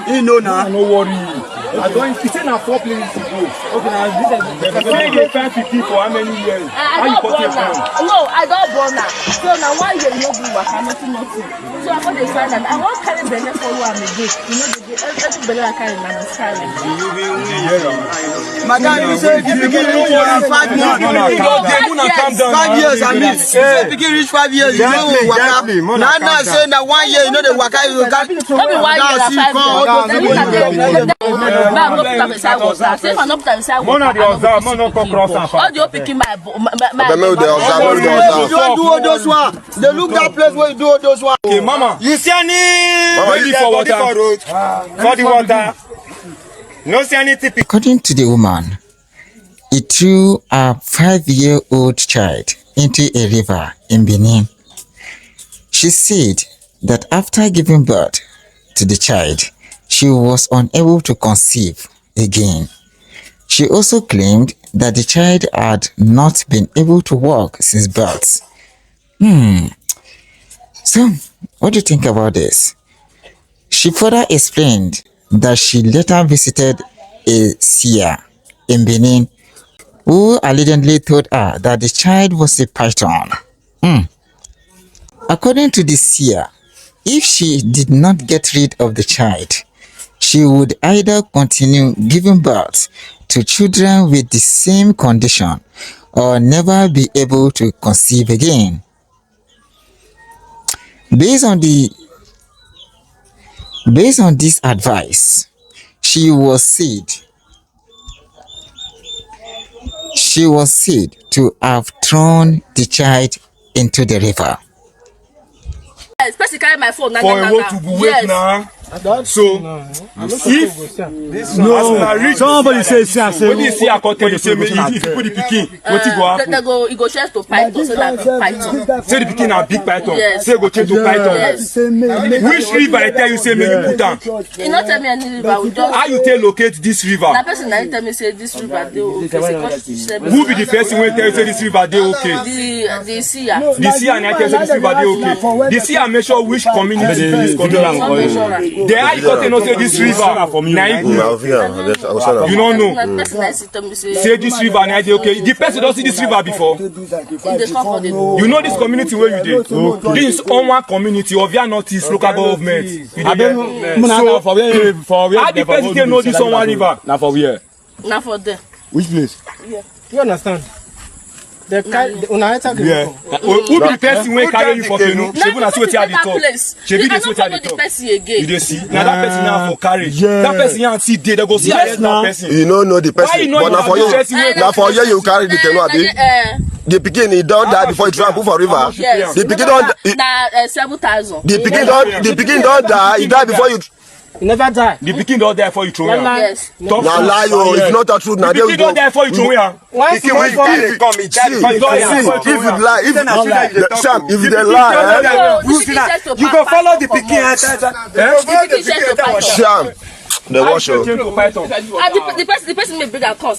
You know now. No worry. I don't. It's in a 4 places to go. Okay, now this is. They find 50 for how many years? How you got it from? No, I don't born now. So now 1 year you no do work, nothing. So I got the sign that I want carry belly for you and again. You know every belly I carry man is carry. Madam, you say if you get 5 years, 5 years I mean. If you reach 5 years, you know waka. Now saying that 1 year you know the waka you got. Maybe 1 year or 5 years. don't do all those one. They look that place where you do all those one. Okay, mama. You see any? Ready for water? For the water. No see anything. According to the woman, he threw a 5-year-old child into a river in Benin. She said that after giving birth to the child, she was unable to conceive again. She also claimed that the child had not been able to walk since birth. So, what do you think about this? She further explained that she later visited a seer in Benin who allegedly told her that the child was a python. According to the seer, if she did not get rid of the child, she would either continue giving birth to children with the same condition or never be able to conceive again. Based on this advice, she was said to have thrown the child into the river. Especially carry my phone. For a road to be wait now. So, if somebody says, when you see a content, you say, if you put the picking, what you go happen? It go change to python, so that python. Say the picking a big python. Yes. Say go change to python. Yes. Which river I tell you say make you put down? You not tell me any river. We just. How you tell locate this river? The person that tell me say this river dey okay. Who be the person when tell you say this river dey okay? The seer. The seer and I tell you say this river dey okay. The seer measure which community this community. They are you know say this river. You don't know. Say this river and I dey okay. The person don't see this river before. You know this community where you dey. This is on one community of your Northeast local government. So how the person know this on one river? Now for where? Now for there. Which place? Yeah. You understand? The Who be the person when carry you for canoe? She be na see wetin I dey talk. She be dey see wetin I dey talk. You dey see? Now that person now for carry. That person here see dey go see that person. You don't know the person. But now for you, you carry the canoe, abi? The pikin he don't die before he trample for river. Yes. The pikin don't. 7,000. The pikin don't die. He die before you. He never die. The pikin don't die for you throw him. Yes. Now lie you. It's not a truth. Now The pikin don't die for you throw him. If you lie, if they lie, You go follow the pikin. Sham, the wash. The person may bring a cost.